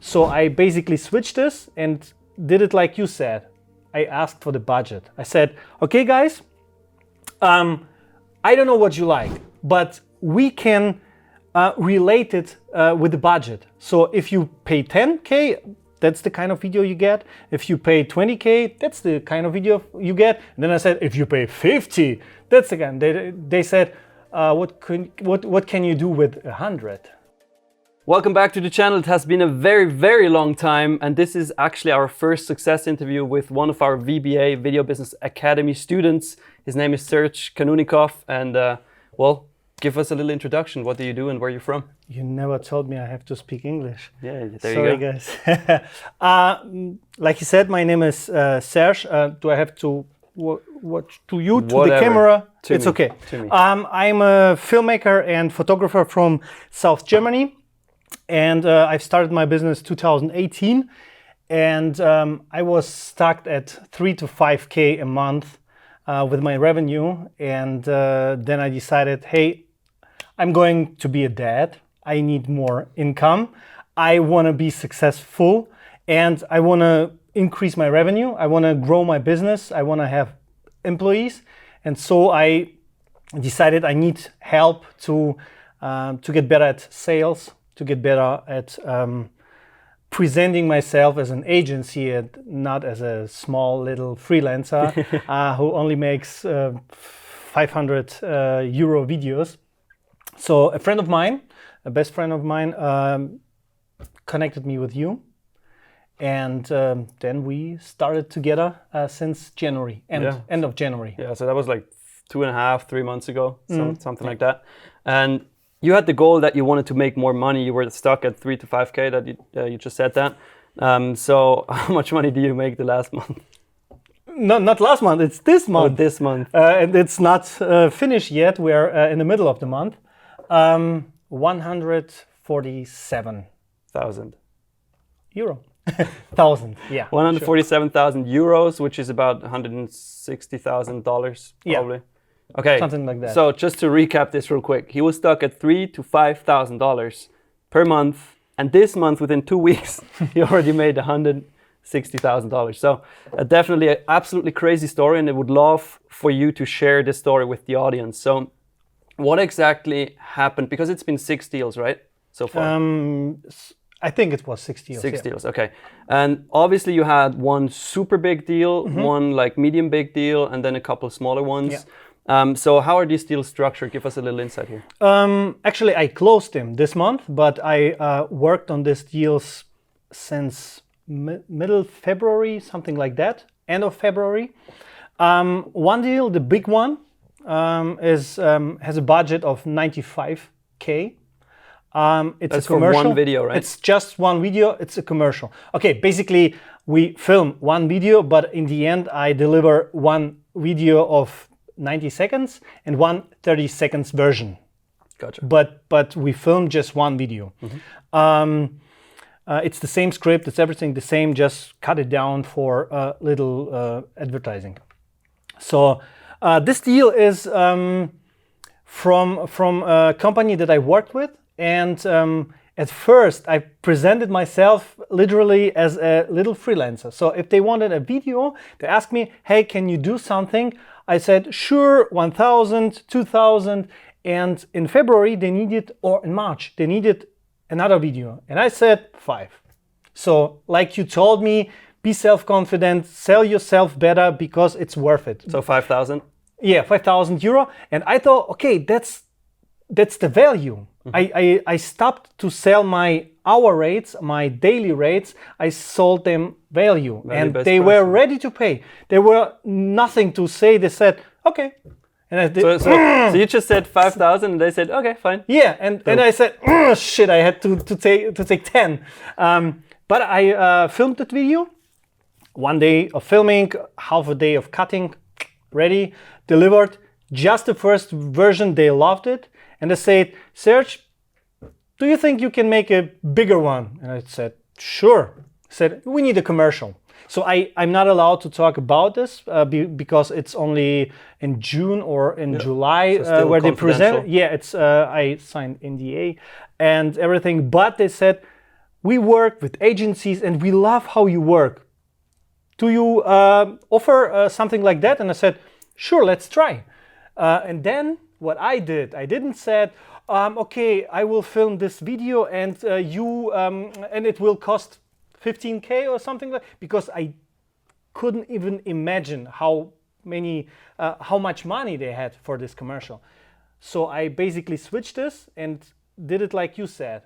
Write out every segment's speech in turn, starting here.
So I basically switched this and did it like you said. I asked for the budget. I said, okay guys, I don't know what you like, but we can relate it with the budget. So if you pay 10K, that's the kind of video you get. If you pay 20K, that's the kind of video you get. And then I said, if you pay 50, that's again. They said, what can you do with 100? Welcome back to the channel. It has been a very, very long time, and this is actually our first success interview with one of our VBA, Video Business Academy students. His name is Serge and well, give us a little introduction. What do you do and where are you from? You never told me I have to speak English. Yeah, there Sorry, you go. Guys. Like you said, my name is Serge. Do I have to watch to you, to Whatever. the camera? To it's me. okay. To me. I'm a filmmaker and photographer from South Germany. And I've started my business 2018. And I was stuck at 3 to 5K a month with my revenue. And then I decided, hey, I'm going to be a dad. I need more income. I want to be successful and I want to increase my revenue. I want to grow my business. I want to have employees. And so I decided I need help to get better at sales, to get better at presenting myself as an agency and not as a small little freelancer who only makes 500 euro videos. So a friend of mine, a best friend of mine, connected me with you. And then we started together since January, end of January. Yeah, so that was like 2.5, 3 months ago, something like that. And you had the goal that you wanted to make more money. You were stuck at 3 to 5K, that you just said that. So how much money do you make the last month? No, not last month, it's this month. Oh, this month. And it's not finished yet. We're in the middle of the month. 147,000 euro. 1,000, yeah. 147,000 euros, which is about $160,000 probably. Yeah. Okay. Something like that. So just to recap this real quick, he was stuck at $3,000 to $5,000 per month, and this month, within 2 weeks, he already made $160,000. So definitely an absolutely crazy story, and I would love for you to share this story with the audience. So what exactly happened? Because it's been 6 deals, right, so far? I think it was 6 deals. 6 deals, okay. And obviously you had one super big deal, one like medium big deal, and then a couple smaller ones. Yeah. So how are these deals structured? Give us a little insight here. Actually, I closed them this month, but I worked on these deals since middle February, something like that, end of February. One deal, the big one, has a budget of 95K. It's That's a commercial. for one video, right? It's just one video. It's a commercial. Okay, basically we film one video, but in the end I deliver one video of 90 seconds and one 30 seconds version. Gotcha. But we film just one video. It's the same script. It's everything the same. Just cut it down for little advertising. So this deal is from a company that I worked with. And at first, I presented myself literally as a little freelancer. So if they wanted a video, they asked me, hey, can you do something? I said, sure, 1,000, 2,000. And in February, they needed, or in March, they needed another video. And I said 5. So like you told me, be self-confident, sell yourself better because it's worth it. So 5,000? Yeah, 5,000 euro. And I thought, okay, that's the value. I stopped to sell my hour rates, my daily rates. I sold them value, and they were ready to pay. There were nothing to say. They said, okay. And I did. So you just said 5,000, and they said, okay, fine. Yeah, and I said, shit, I had to take 10. But I filmed that video. 1 day of filming, half a day of cutting, ready, delivered. Just the first version, they loved it. And they said, Serge, do you think you can make a bigger one? And I said, sure. I said, we need a commercial. So I'm not allowed to talk about this because it's only in June or in July where they present. Yeah, it's I signed NDA and everything. But they said, we work with agencies and we love how you work. Do you offer something like that? And I said, sure, let's try. And then what I did, I didn't said, okay, I will film this video and and it will cost 15K or something like, because I couldn't even imagine how much money they had for this commercial. So I basically switched this and did it like you said.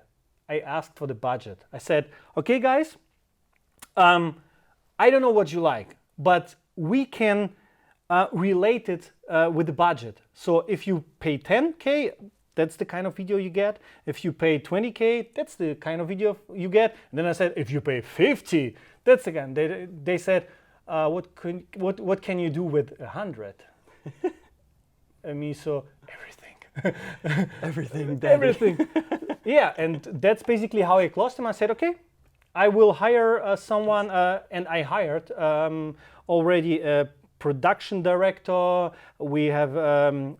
I asked for the budget. I said, okay guys, I don't know what you like, but we can relate it with the budget. So if you pay 10K, that's the kind of video you get. If you pay 20K, that's the kind of video you get. And then I said, if you pay 50, that's again. They said, what can you do with 100? I mean, so everything, Everything, daddy. everything. Yeah, and that's basically how I closed them. I said, okay, I will hire someone, and I hired already a production director. We have a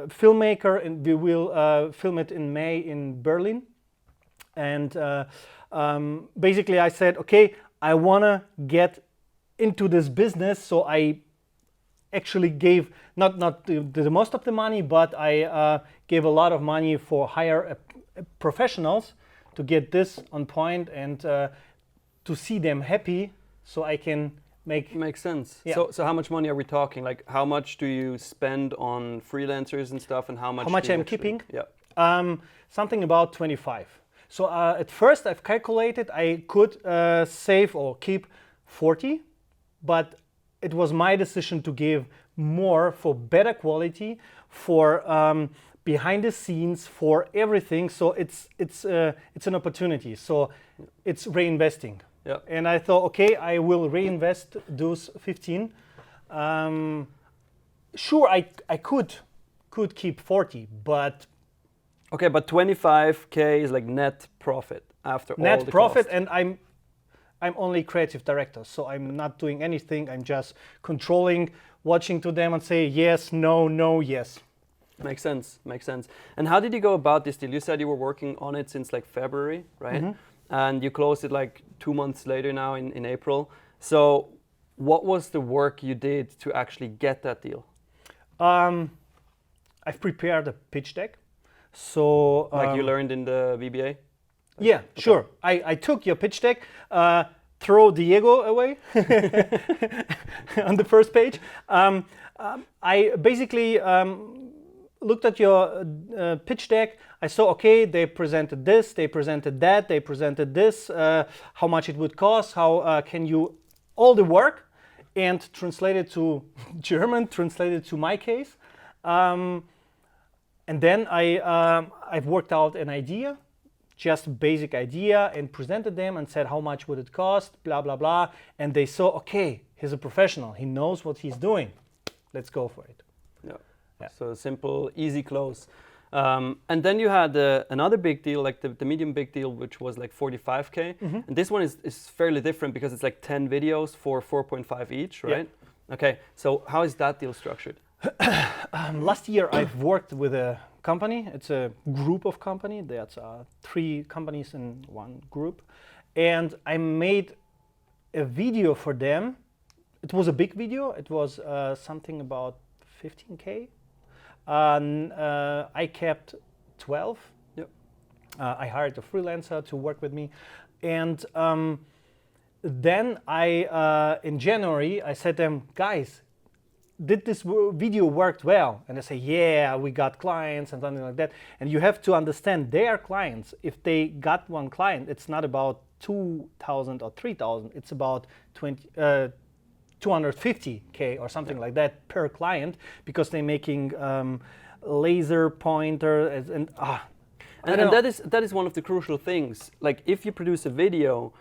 filmmaker, and we will film it in May in Berlin. And basically I said, okay, I want to get into this business, so I actually gave not the most of the money, but I gave a lot of money for hire professionals to get this on point and to see them happy, so I can make. Makes sense. Yeah. So how much money are we talking? Like, how much do you spend on freelancers and stuff, and how much? How much do you I'm actually- keeping? Yeah. Something about 25. So at first I've calculated I could save or keep 40, but it was my decision to give more for better quality, for behind the scenes, for everything. So it's an opportunity. So it's reinvesting. Yeah. And I thought, okay, I will reinvest those 15. Sure, I could keep 40, but Okay, but 25K is like net profit after all net the profit, cost. and I'm only creative director, so I'm not doing anything. I'm just controlling, watching to them and say yes, no, no, yes. Makes sense. Makes sense. And how did you go about this deal? You said you were working on it since like February, right? Mm-hmm. And you closed it like 2 months later now in April. So what was the work you did to actually get that deal? I've prepared a pitch deck. So Like you learned in the VBA? yeah, sure. I took your pitch deck, throw Diego away on the first page. I basically looked at your pitch deck. I saw, okay, they presented this, they presented that, they presented this, how much it would cost, how can you, all the work, and translate it to German, translate it to my case. And then I've worked out an idea, just a basic idea, and presented them and said how much would it cost, blah, blah, blah. And they saw, okay, he's a professional. He knows what he's doing. Let's go for it. Yeah. Yeah. So simple, easy close. And then you had another big deal, like the medium big deal, which was like 45K. Mm-hmm. And this one is fairly different because it's like 10 videos for 4.5 each, right? Yeah. Okay, so how is that deal structured? Last year I've worked with a company. It's a group of company. There's 3 companies in one group. And I made a video for them. It was a big video. It was something about 15K. I kept 12. Yep. I hired a freelancer to work with me. And then in January, I said to them, guys, did this video worked well? And they say, yeah, we got clients and something like that. And you have to understand their clients. If they got one client, it's not about 2,000 or 3,000. It's about 250K or something like that per client, because they're making laser pointer and that is one of the crucial things. Like if you produce a video,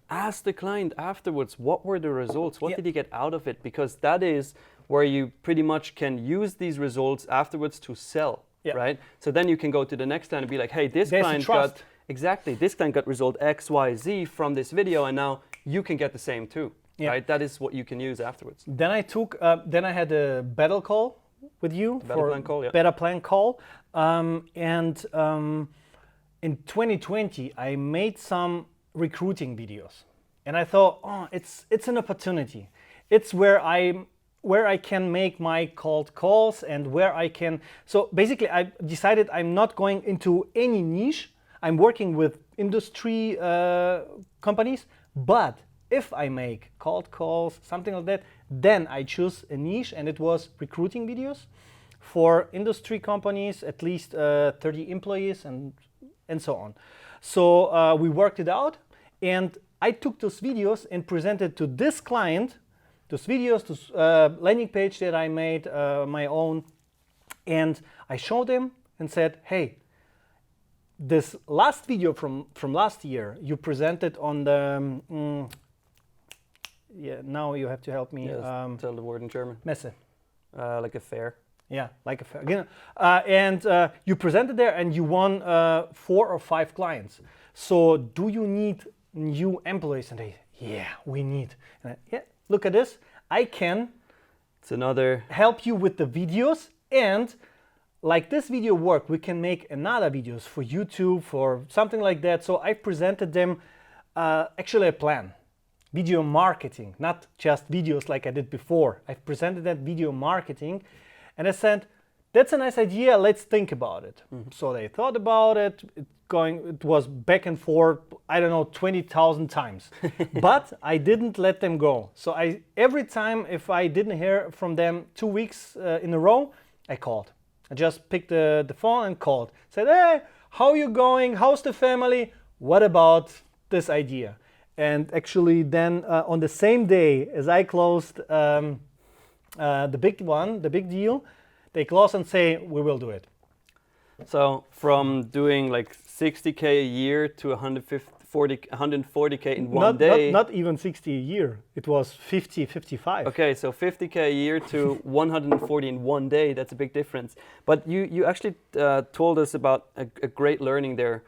ask the client afterwards, what were the results? What did you get out of it? Because that is where you pretty much can use these results afterwards to sell, right? So then you can go to the next client and be like, hey, this client got, exactly, this client got result X, Y, Z from this video, and now you can get the same too, right? That is what you can use afterwards. Then I took, then I had a battle call with you Better plan call, yeah. better plan call. In 2020, I made some recruiting videos. And I thought, oh, it's an opportunity. It's where I can make my cold calls and where I can. So basically, I decided I'm not going into any niche. I'm working with industry companies, but if I make cold calls, something like that, then I choose a niche, and it was recruiting videos for industry companies, at least 30 employees and so on. So we worked it out, and I took those videos and presented to this client, those videos, this landing page that I made my own, and I showed them and said, hey, this last video from last year you presented on the yeah, now you have to help me. Yes, tell the word in German. Messe. Like a fair. Yeah, like a fair. And you presented there and you won 4 or 5 clients. So do you need new employees? And they, yeah, we need. And I, yeah, look at this. I can It's another help you with the videos, and like this video worked, we can make another videos for YouTube, for something like that. So I presented them actually a plan. Video marketing, not just videos like I did before. I've presented that video marketing, and I said, that's a nice idea, let's think about it. So they thought about it. It was back and forth, I don't know, 20,000 times. But I didn't let them go. So every time if I didn't hear from them 2 weeks in a row, I called. I just picked the phone and called. Said, hey, how you going? How's the family? What about this idea? And actually then on the same day as I closed the big deal, they close and say, we will do it. So from doing like 60K a year to 140K in one day. Not even 60 a year. It was 50, 55. Okay, so 50K a year to 140 in one day. That's a big difference. But you actually told us about a great learning there.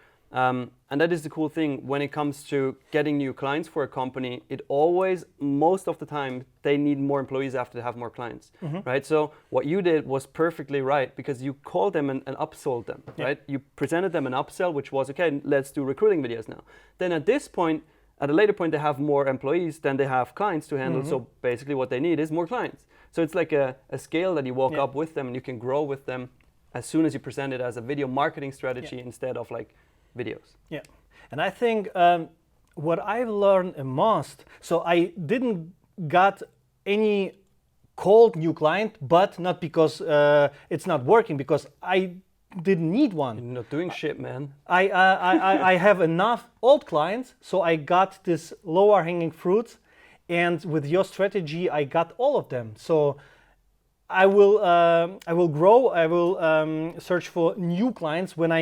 And that is the cool thing when it comes to getting new clients for a company. It always, most of the time, they need more employees after they have more clients, right? So what you did was perfectly right, because you called them and upsold them, right? You presented them an upsell, which was, okay, let's do recruiting videos now. Then at this point, at a later point, they have more employees than they have clients to handle. So basically what they need is more clients. So it's like a scale that you walk up with them, and you can grow with them as soon as you present it as a video marketing strategy instead of like videos. Yeah, and I think what I've learned the most, so I didn't got any cold new client, but not because it's not working, because I didn't need one. You're not doing shit, man. I have enough old clients, so I got this lower hanging fruits, and with your strategy, I got all of them. So I will grow. I will search for new clients when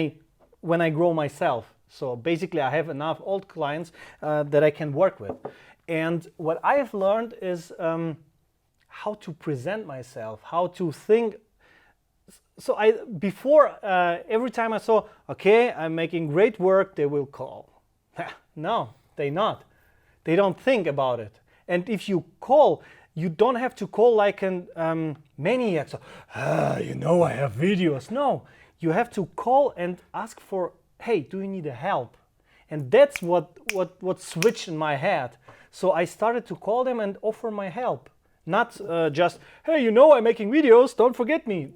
I grow myself. So basically I have enough old clients that I can work with. And what I have learned is how to present myself, how to think. So before every time I saw, okay, I'm making great work, they will call. No, they not. They don't think about it. And if you call, you don't have to call like a maniac. So, you know, I have videos. No. You have to call and ask for, hey, do you need help? And that's what switched in my head. So I started to call them and offer my help. Not just, hey, you know I'm making videos, don't forget me.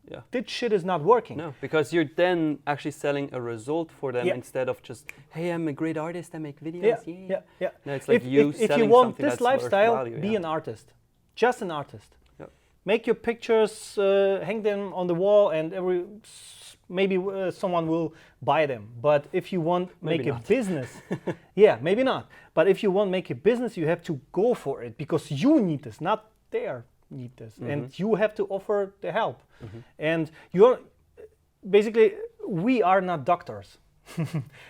Yeah. This shit is not working. No, because you're then actually selling a result for them instead of just, hey, I'm a great artist, I make videos. Yeah. No, it's like if you want this lifestyle, be an artist. Just an artist. Make your pictures, hang them on the wall, and maybe someone will buy them. But if you want make a business, maybe not. But if you want make a business, you have to go for it, because you need this, not they need this, and you have to offer the help. And you're basically, we are not doctors,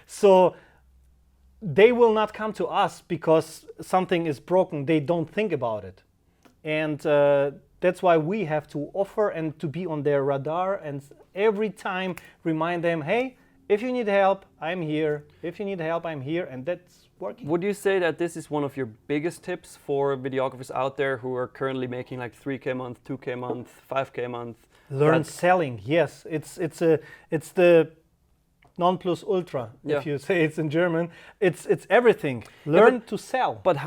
so they will not come to us because something is broken. They don't think about it, and that's why we have to offer and to be on their radar, and every time remind them, hey, if you need help, I'm here. If you need help, I'm here, and that's working. Would you say that this is one of your biggest tips for videographers out there who are currently making like 3K a month, 2K a month, 5K a month? Learn selling, yes. It's the non plus ultra. Yeah. If you say it's in German, it's everything. Learn to sell. But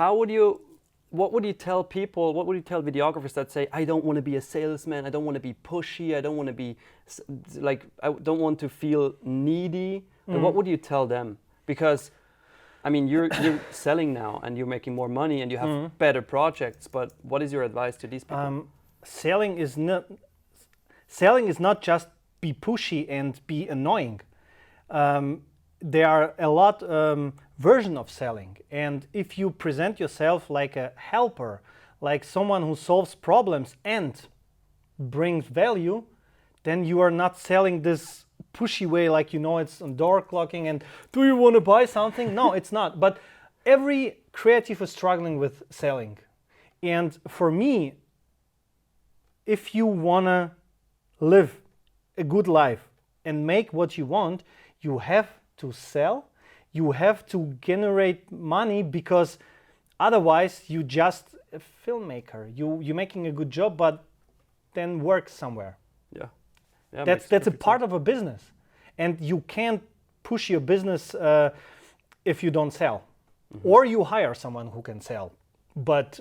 what would you tell people, what would you tell videographers that say, I don't want to be a salesman, I don't want to be pushy, I don't want to be, I don't want to feel needy. Like, what would you tell them? Because, I mean, you're selling now and you're making more money and you have better projects, but what is your advice to these people? Selling is not just be pushy and be annoying. There are a lot version of selling, and if you present yourself like a helper, like someone who solves problems and brings value, then you are not selling this pushy way, like it's on door clocking and do you want to buy something? No, it's not. But every creative is struggling with selling, and for me, if you wanna live a good life and make what you want, you have to sell, you have to generate money, because otherwise you just a filmmaker. You're making a good job, but then work somewhere. Yeah, that's a part of a business, and you can't push your business if you don't sell, or you hire someone who can sell. But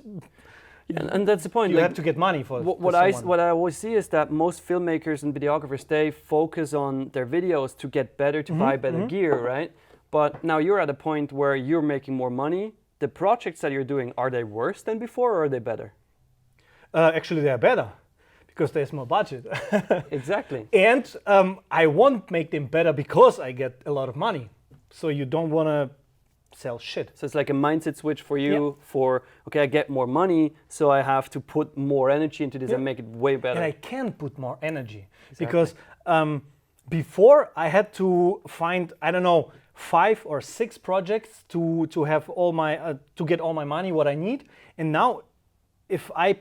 and that's the point. You have to get money for what I always see is that most filmmakers and videographers, they focus on their videos to get better, to buy better gear, right? But now you're at a point where you're making more money. The projects that you're doing, are they worse than before or are they better? Actually, they are better because there's more budget. Exactly. And I won't make them better because I get a lot of money. So you don't want to sell shit. So it's like a mindset switch for you for, okay, I get more money, so I have to put more energy into this and make it way better. And I can put more energy because before I had to find, 5 or 6 projects to have all my, to get all my money, what I need. And now if I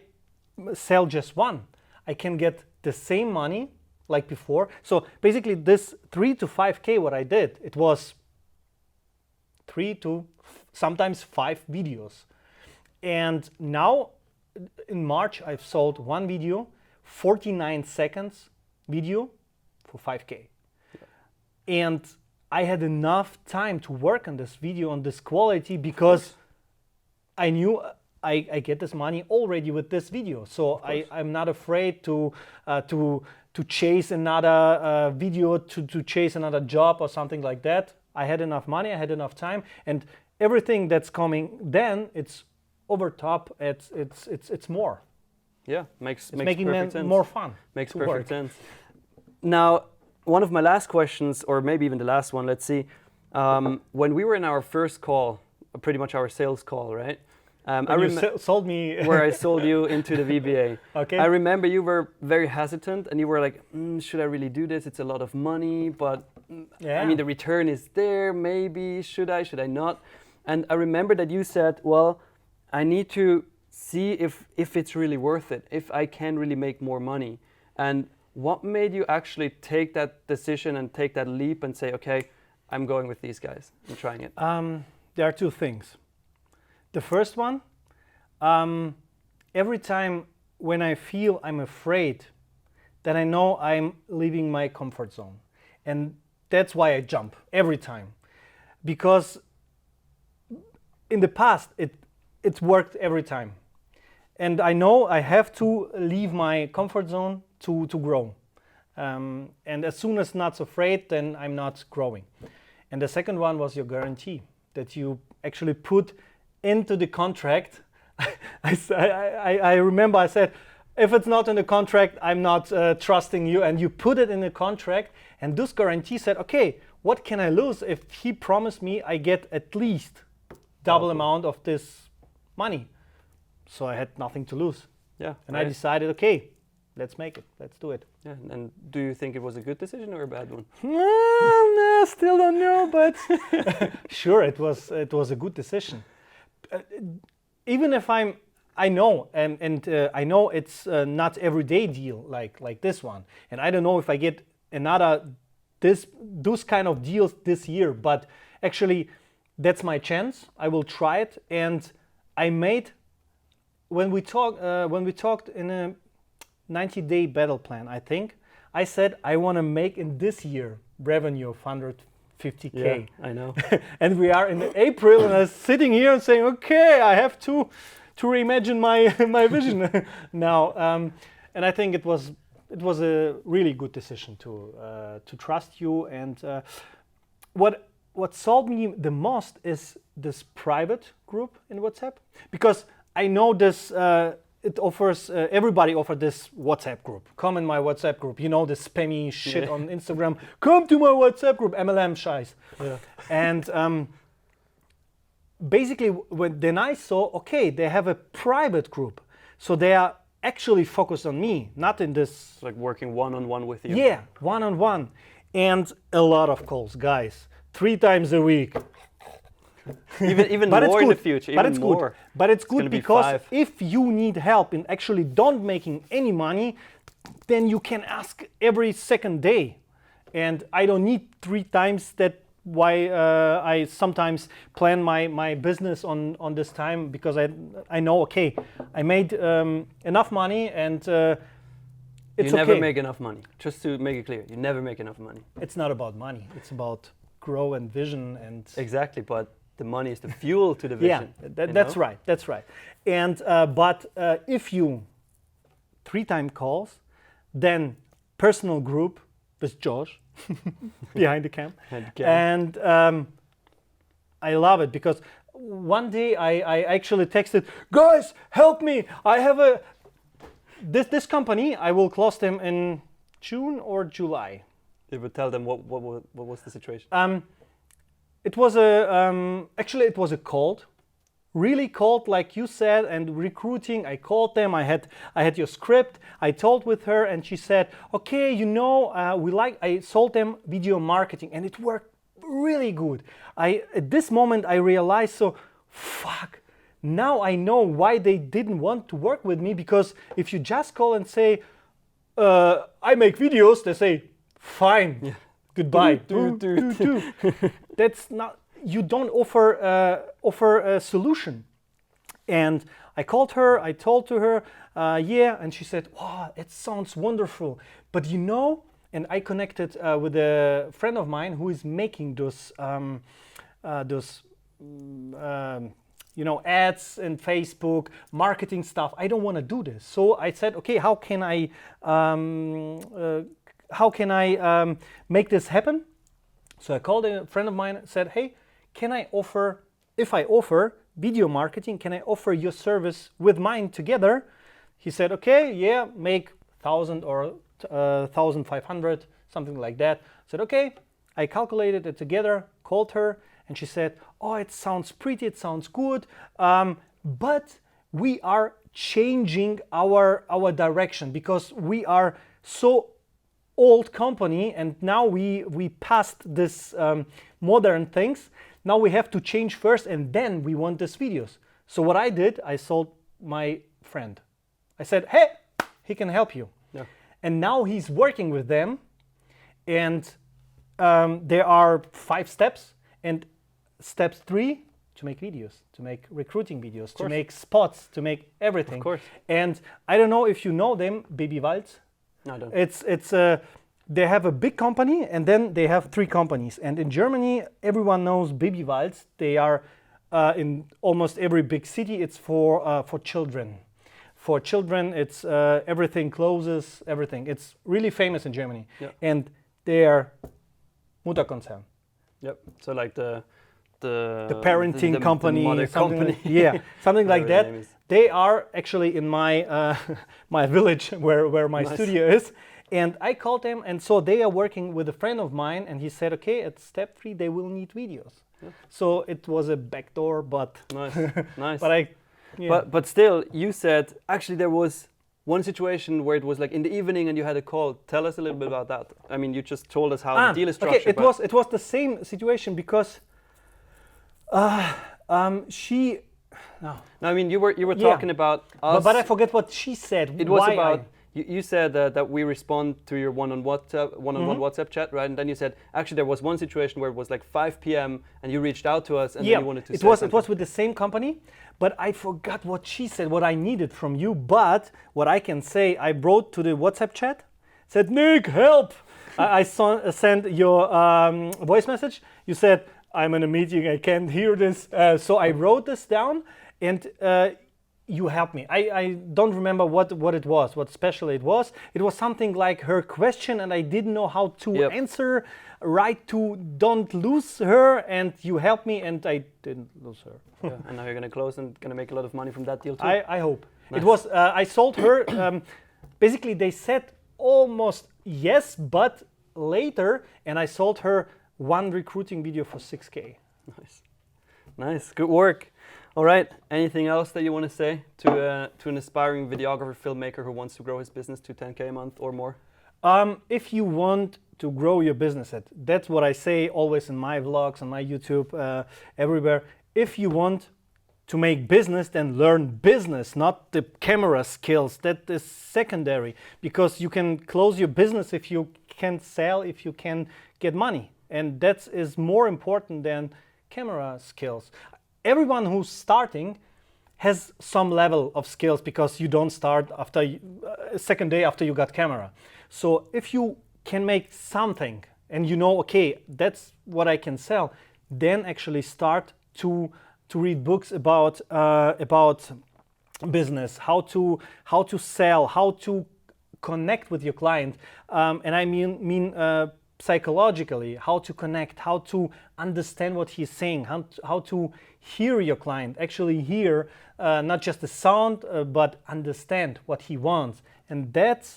sell just one, I can get the same money like before. So basically this 3 to 5K, what I did, it was 3 to sometimes 5 videos. And now in March, I've sold one video, 49 seconds video for 5K. Yeah. And I had enough time to work on this video, on this quality, because I knew I get this money already with this video. So I'm not afraid to chase another video, to chase another job or something like that. I had enough money, I had enough time, and everything that's coming then, it's over top, it's more. Yeah, makes making perfect sense. More fun. Makes perfect sense. Now, one of my last questions, or maybe even the last one, let's see. When we were in our first call, pretty much our sales call, right? You sold me. Where I sold you into the VBA. Okay. I remember you were very hesitant and you were like, should I really do this? It's a lot of money, but I mean, the return is there, maybe, should I not? And I remember that you said, well, I need to see if it's really worth it, if I can really make more money. And what made you actually take that decision and take that leap and say, okay, I'm going with these guys, I'm trying it? There are 2 things. The first one, every time when I feel I'm afraid, then I know I'm leaving my comfort zone. And that's why I jump every time. Because in the past, it worked every time. And I know I have to leave my comfort zone to grow. And as soon as not afraid, then I'm not growing. And the second one was your guarantee, that you actually put into the contract. I remember I said, if it's not in the contract, I'm not trusting you. And you put it in the contract, and this guarantee said, okay, what can I lose if he promised me I get at least double amount of this money? So I had nothing to lose. Yeah. And I decided, okay, let's make it, let's do it. Yeah. And do you think it was a good decision or a bad one? No, still don't know, but sure, it was a good decision. Even if I know, and I know it's not everyday deal like this one, and I don't know if I get another those kind of deals this year, but actually that's my chance. I will try it, and I made when we talked in a 90-day battle plan. I think I said I want to make in this year revenue of 50K. Yeah, I know. And we are in April, and I'm sitting here and saying, okay, I have to reimagine my vision now. And I think it was a really good decision to trust you. And what sold me the most is this private group in WhatsApp, because I know this. It offers everybody offered this WhatsApp group. Come in my WhatsApp group. You know, the spammy shit on Instagram. Come to my WhatsApp group. MLM scheiß. Yeah. And basically, then I saw, okay, they have a private group, so they are actually focused on me, not in this. It's like working one-on-one with you. Yeah, one-on-one, and a lot of calls, guys. 3 times a week. Even more in the future. But it's more. good. But it's good because 5. if you need help in actually don't making any money, then you can ask every second day. And I don't need 3 times that. Why I sometimes plan my business on this time, because I know, okay, I made enough money, and it's okay. You never make enough money. Just to make it clear, you never make enough money. It's not about money. It's about grow and vision and. Exactly, but the money is the fuel to the vision. Yeah, that's right. That's right. And but if you 3 time calls, then personal group with George behind the cam, and I love it, because one day I actually texted, guys, help me! I have this company. I will close them in June or July. You would tell them what was the situation? It was actually it was a cold, really cold, like you said, and recruiting. I called them. I had your script. I told with her, and she said, okay, you know, I sold them video marketing, and it worked really good. At this moment I realized, so fuck. Now I know why they didn't want to work with me, because if you just call and say, I make videos, they say, fine. Yeah. Goodbye. That's not. You don't offer a solution. And I called her. I told to her, yeah, and she said, "Wow, it sounds wonderful." But you know, and I connected with a friend of mine who is making those you know, ads and Facebook marketing stuff. I don't want to do this. So I said, okay, how can I make this happen? So I called a friend of mine and said, hey, can I offer, if I offer video marketing, can I offer your service with mine together? He said, okay, yeah, make 1,000 or 1,500, something like that. I said, okay. I calculated it together, called her, and she said, oh, it sounds pretty, it sounds good, but we are changing our direction, because we are so old company, and now we passed this modern things. Now we have to change first, and then we want these videos. So what I did, I sold my friend. I said, hey, he can help you. Yeah. And now he's working with them, and there are 5 steps, and step 3, to make videos, to make recruiting videos, to make spots, to make everything. Of course. And I don't know if you know them, Baby Waltz. No, I don't. It's they have a big company, and then they have 3 companies. And in Germany, everyone knows Baby Waltz. They are in almost every big city. It's for children. For children, it's everything, clothes, everything. It's really famous in Germany. Yep. And they are Mutterkonzern. Yep. So like the parenting company, the mother company. Yeah, something like that. The they are actually in my my village where my studio is, and I called them, and so they are working with a friend of mine, and he said, okay, at step 3 they will need videos. Yeah. So it was a backdoor, but nice, nice. But still, you said actually there was one situation where it was like in the evening and you had a call. Tell us a little bit about that. I mean, you just told us how the deal is structured. Okay, it was the same situation, because she. No. I mean, you were talking about us. But I forget what she said. It was about. You said that we respond to your one-on-one WhatsApp chat, right? And then you said actually there was one situation where it was like 5 p.m. and you reached out to us and then you wanted to. It was with the same company, but I forgot what she said. What I needed from you, but what I can say, I wrote to the WhatsApp chat, said, Nick, help! sent your voice message. You said, I'm in a meeting, I can't hear this. So I wrote this down, and you helped me. I don't remember what it was, what special it was. It was something like her question, and I didn't know how to answer right to don't lose her, and you helped me, and I didn't lose her. Yeah, and now you're going to close and going to make a lot of money from that deal too. I hope. Nice. It was, I sold her, basically they said almost yes, but later, and I sold her one recruiting video for 6K. Nice. Nice, good work. All right, anything else that you want to say to an aspiring videographer, filmmaker who wants to grow his business to 10K a month or more? If you want to grow your business, that's what I say always in my vlogs, on my YouTube, everywhere. If you want to make business, then learn business, not the camera skills. That is secondary, because you can close your business if you can sell, if you can get money. And that is more important than camera skills. Everyone who's starting has some level of skills, because you don't start after second day after you got camera. So if you can make something and you know, okay, that's what I can sell, then actually start to read books about business, how to sell, how to connect with your client, and I mean psychologically, how to connect, how to understand what he's saying, how to hear your client, actually hear not just the sound, but understand what he wants, and that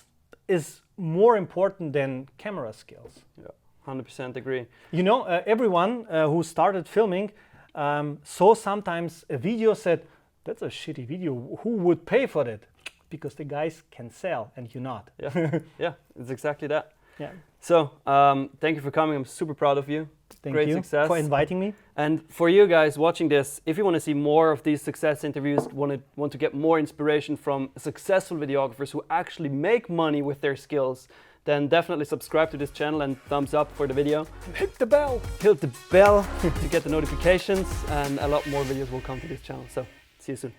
is more important than camera skills. Yeah, 100% agree. You know, everyone who started filming saw sometimes a video, said, that's a shitty video, who would pay for that? Because the guys can sell and you not. Yeah, yeah, it's exactly that. Yeah. So, thank you for coming. I'm super proud of you. Thank you success. for inviting me. And for you guys watching this, if you want to see more of these success interviews, want to get more inspiration from successful videographers who actually make money with their skills, then definitely subscribe to this channel and thumbs up for the video. Hit the bell. Hit the bell to get the notifications, and a lot more videos will come to this channel. So, see you soon.